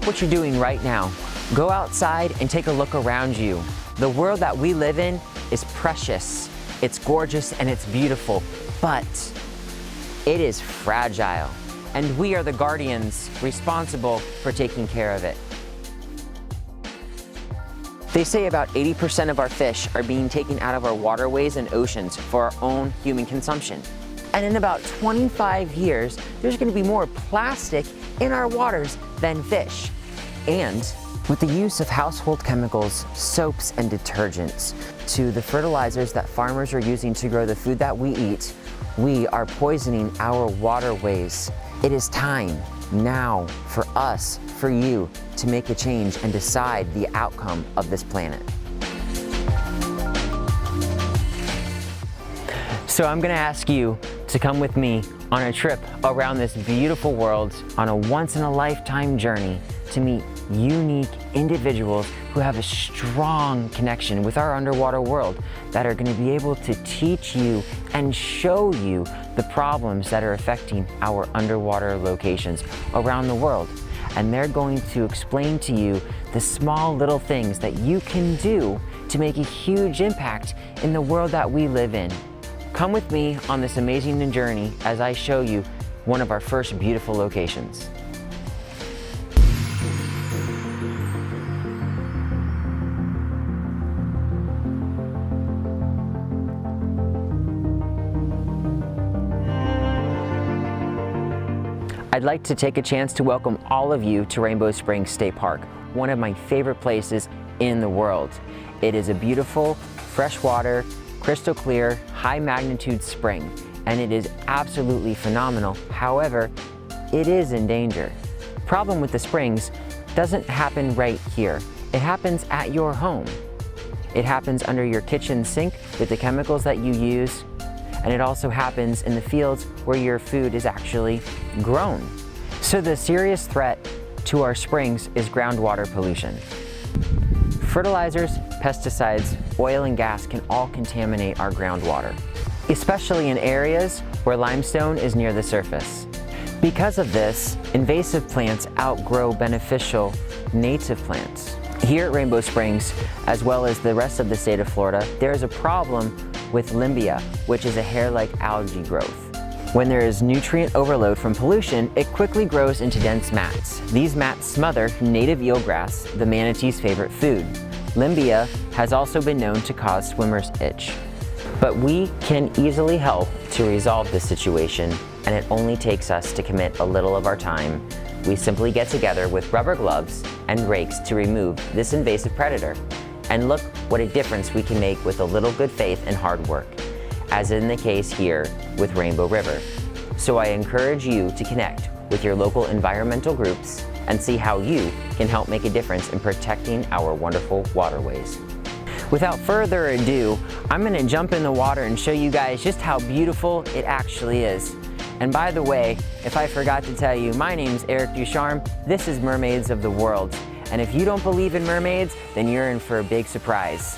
Stop what you're doing right now. Go outside and take a look around you. The world that we live in is precious, it's gorgeous, and it's beautiful, but it is fragile, and we are the guardians responsible for taking care of it. They say about 80% of our fish are being taken out of our waterways and oceans for our own human consumption. And in about 25 years, there's going to be more plastic in our waters than fish. And with the use of household chemicals, soaps, and detergents, to the fertilizers that farmers are using to grow the food that we eat, we are poisoning our waterways. It is time now for us, for you, to make a change and decide the outcome of this planet. So I'm gonna ask you to come with me on a trip around this beautiful world, on a once-in-a-lifetime journey to meet unique individuals who have a strong connection with our underwater world, that are going to be able to teach you and show you the problems that are affecting our underwater locations around the world. And they're going to explain to you the small little things that you can do to make a huge impact in the world that we live in. Come with me on this amazing journey as I show you one of our first beautiful locations. I'd like to take a chance to welcome all of you to Rainbow Springs State Park, one of my favorite places in the world. It is a beautiful, freshwater, crystal clear, high magnitude spring, and it is absolutely phenomenal. However, it is in danger. Problem with the springs doesn't happen right here. It happens at your home. It happens under your kitchen sink with the chemicals that you use, and it also happens in the fields where your food is actually grown. So the serious threat to our springs is groundwater pollution. Fertilizers, pesticides, oil and gas can all contaminate our groundwater, especially in areas where limestone is near the surface. Because of this, invasive plants outgrow beneficial native plants. Here at Rainbow Springs, as well as the rest of the state of Florida, there is a problem with limbia, which is a hair-like algae growth. When there is nutrient overload from pollution, it quickly grows into dense mats. These mats smother native eelgrass, the manatee's favorite food. Limbia has also been known to cause swimmers' itch. But we can easily help to resolve this situation, and it only takes us to commit a little of our time. We simply get together with rubber gloves and rakes to remove this invasive predator. And look what a difference we can make with a little good faith and hard work, as in the case here with Rainbow River. So I encourage you to connect with your local environmental groups and see how you can help make a difference in protecting our wonderful waterways. Without further ado, I'm gonna jump in the water and show you guys just how beautiful it actually is. And by the way, if I forgot to tell you, my name's Eric Ducharme. This is Mermaids of the World. And if you don't believe in mermaids, then you're in for a big surprise.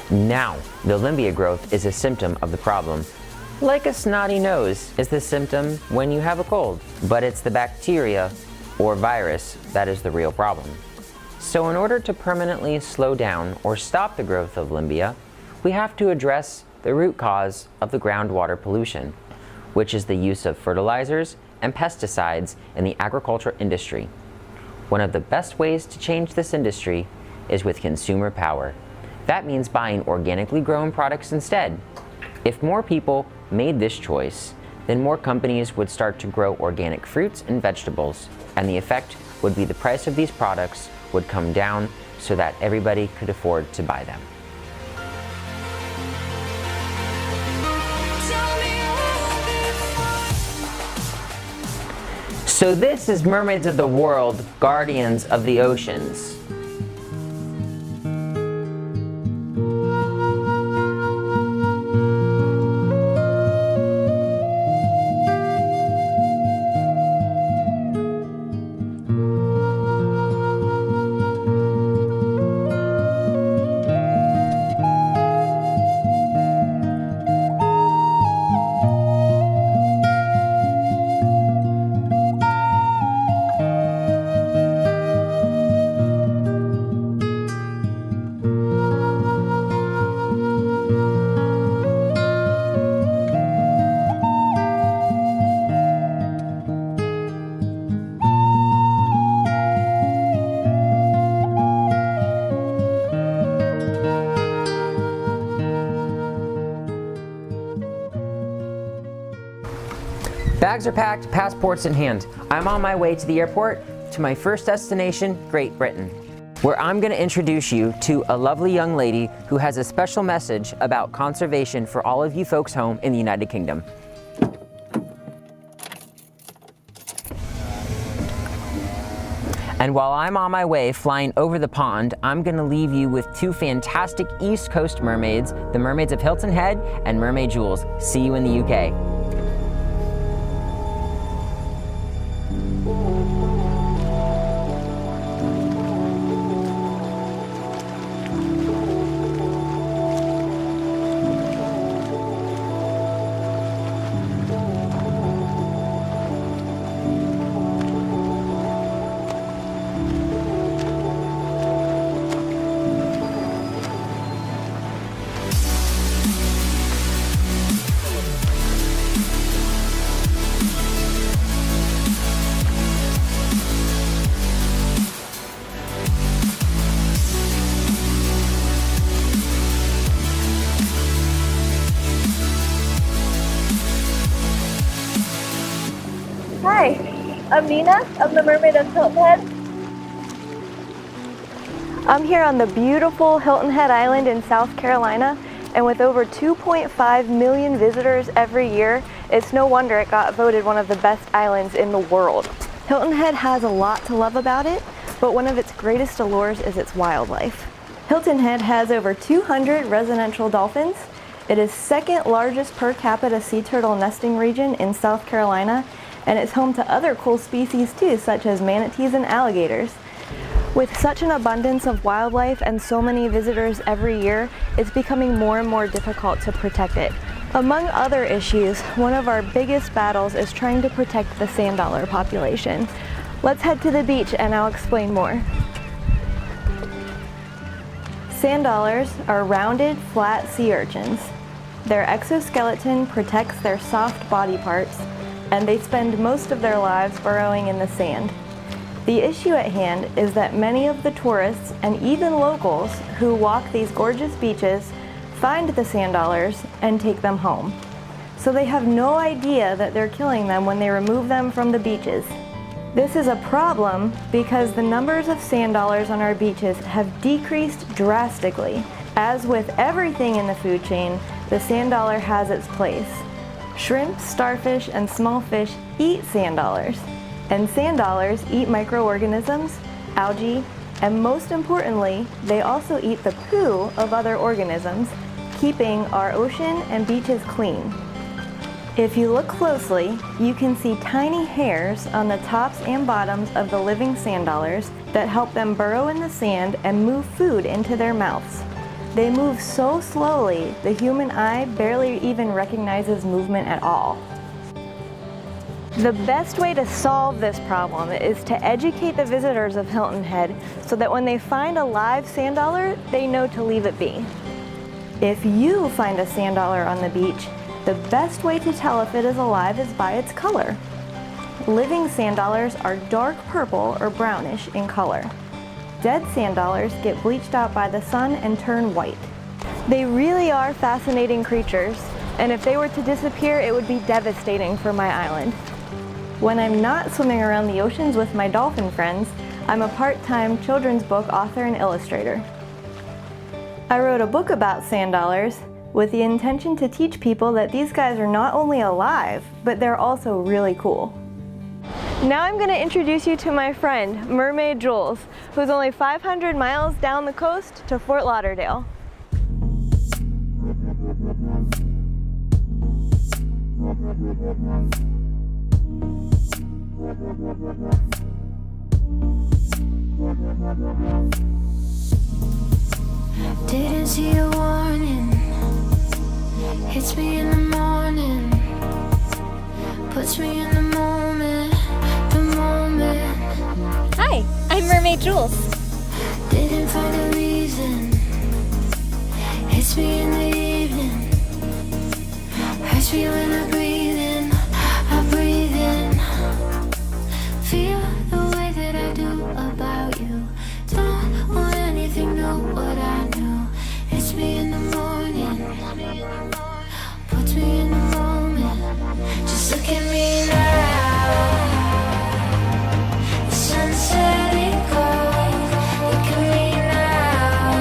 Now, the limbia growth is a symptom of the problem. Like a snotty nose is the symptom when you have a cold, but it's the bacteria or virus that is the real problem. So in order to permanently slow down or stop the growth of limbia, we have to address the root cause of the groundwater pollution, which is the use of fertilizers and pesticides in the agriculture industry. One of the best ways to change this industry is with consumer power. That means buying organically grown products instead. If more people made this choice, then more companies would start to grow organic fruits and vegetables, and the effect would be the price of these products would come down so that everybody could afford to buy them. So this is Mermaids of the World, Guardians of the Oceans. Bags are packed, passports in hand. I'm on my way to the airport to my first destination, Great Britain, where I'm going to introduce you to a lovely young lady who has a special message about conservation for all of you folks home in the United Kingdom. And while I'm on my way flying over the pond, I'm going to leave you with two fantastic East Coast mermaids, the Mermaids of Hilton Head and Mermaid Jules. See you in the UK. Hi, I'm Nina. I'm the Mermaid of Hilton Head. I'm here on the beautiful Hilton Head Island in South Carolina, and with over 2.5 million visitors every year, it's no wonder it got voted one of the best islands in the world. Hilton Head has a lot to love about it, but one of its greatest allures is its wildlife. Hilton Head has over 200 residential dolphins. It is second largest per capita sea turtle nesting region in South Carolina, and it's home to other cool species too, such as manatees and alligators. With such an abundance of wildlife and so many visitors every year, it's becoming more and more difficult to protect it. Among other issues, one of our biggest battles is trying to protect the sand dollar population. Let's head to the beach and I'll explain more. Sand dollars are rounded, flat sea urchins. Their exoskeleton protects their soft body parts, and they spend most of their lives burrowing in the sand. The issue at hand is that many of the tourists and even locals who walk these gorgeous beaches find the sand dollars and take them home. So they have no idea that they're killing them when they remove them from the beaches. This is a problem because the numbers of sand dollars on our beaches have decreased drastically. As with everything in the food chain, the sand dollar has its place. Shrimp, starfish, and small fish eat sand dollars, and sand dollars eat microorganisms, algae, and most importantly, they also eat the poo of other organisms, keeping our ocean and beaches clean. If you look closely, you can see tiny hairs on the tops and bottoms of the living sand dollars that help them burrow in the sand and move food into their mouths. They move so slowly, the human eye barely even recognizes movement at all. The best way to solve this problem is to educate the visitors of Hilton Head so that when they find a live sand dollar, they know to leave it be. If you find a sand dollar on the beach, the best way to tell if it is alive is by its color. Living sand dollars are dark purple or brownish in color. Dead sand dollars get bleached out by the sun and turn white. They really are fascinating creatures, and if they were to disappear, it would be devastating for my island. When I'm not swimming around the oceans with my dolphin friends, I'm a part-time children's book author and illustrator. I wrote a book about sand dollars with the intention to teach people that these guys are not only alive, but they're also really cool. Now I'm going to introduce you to my friend, Mermaid Jules, who's only 500 miles down the coast to Fort Lauderdale. Didn't see a warning, hits me in the morning, puts me in the moment, Hi, I'm Mermaid Jules. Didn't find a reason, hits me in the evening, hurts me when I breathe in, feel the way that I do about you, don't want anything new, what I knew, hits me in the morning, puts me in the moment, just look at me now. Sunset and gold, look at me now.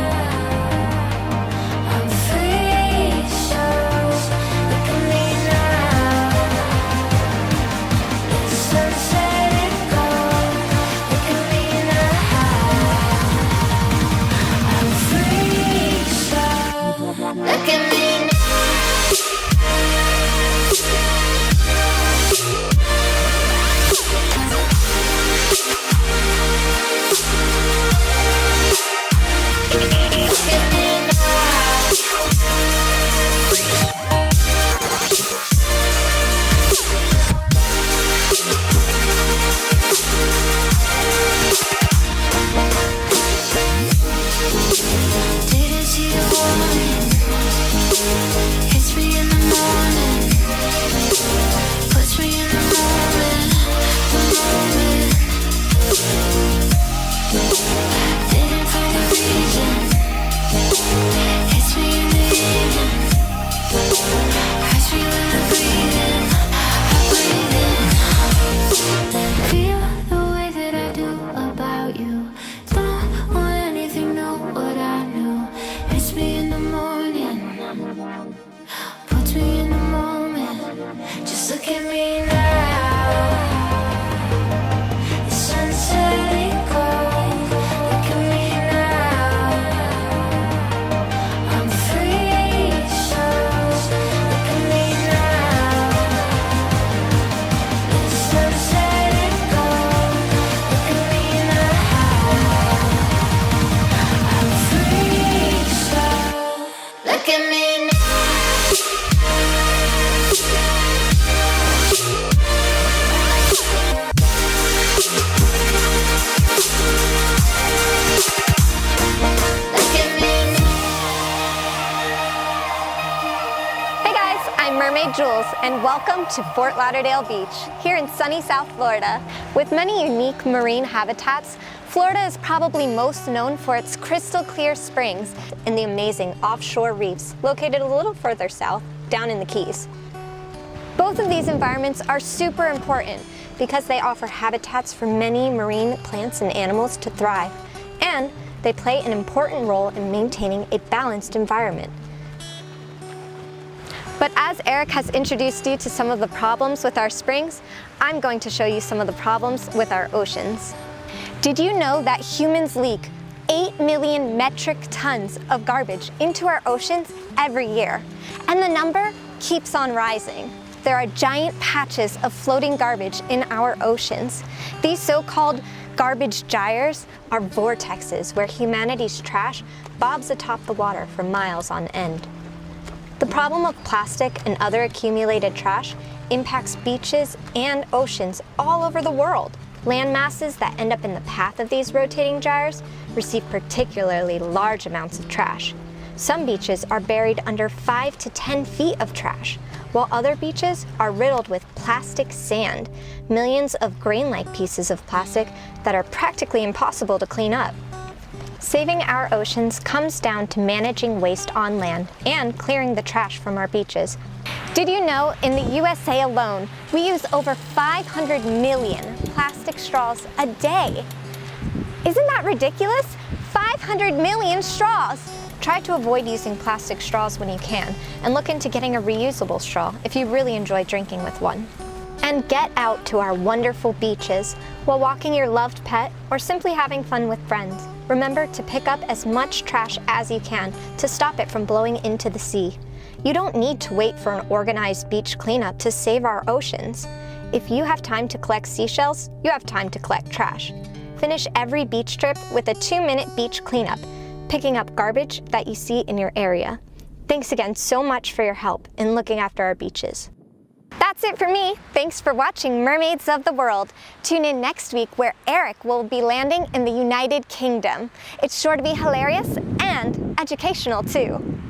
I'm free, so look at me now. It's sunset and gold, look at me now. I'm free, so look at me now. Didn't see a warning, hits me in the morning, puts me in the moment, didn't find a reason, hits me in the evening, hurts me when I breathe in, feel the way that I do about you, don't want anything new, what I knew, hits me in the morning, puts me in the moment, just look at me now. The sunset and gold, look at me now. I'm free, so look at me now. The sunset and gold, look at me now. I'm free, so look at me now. Hey guys, I'm Mermaid Jules, and welcome to Fort Lauderdale Beach, here in sunny South Florida. With many unique marine habitats, Florida is probably most known for its crystal clear springs and the amazing offshore reefs located a little further south, down in the Keys. Both of these environments are super important because they offer habitats for many marine plants and animals to thrive, and they play an important role in maintaining a balanced environment. But as Eric has introduced you to some of the problems with our springs, I'm going to show you some of the problems with our oceans. Did you know that humans leak 8 million metric tons of garbage into our oceans every year? And the number keeps on rising. There are giant patches of floating garbage in our oceans. These so-called garbage gyres are vortexes where humanity's trash bobs atop the water for miles on end. The problem of plastic and other accumulated trash impacts beaches and oceans all over the world. Land masses that end up in the path of these rotating gyres receive particularly large amounts of trash. Some beaches are buried under 5 to 10 feet of trash, while other beaches are riddled with plastic sand, millions of grain-like pieces of plastic that are practically impossible to clean up. Saving our oceans comes down to managing waste on land and clearing the trash from our beaches. Did you know in the USA alone, we use over 500 million plastic straws a day? Isn't that ridiculous? 500 million straws! Try to avoid using plastic straws when you can, and look into getting a reusable straw if you really enjoy drinking with one. And get out to our wonderful beaches while walking your loved pet or simply having fun with friends. Remember to pick up as much trash as you can to stop it from blowing into the sea. You don't need to wait for an organized beach cleanup to save our oceans. If you have time to collect seashells, you have time to collect trash. Finish every beach trip with a 2-minute beach cleanup, picking up garbage that you see in your area. Thanks again so much for your help in looking after our beaches. That's it for me. Thanks for watching Mermaids of the World. Tune in next week where Eric will be landing in the United Kingdom. It's sure to be hilarious and educational too.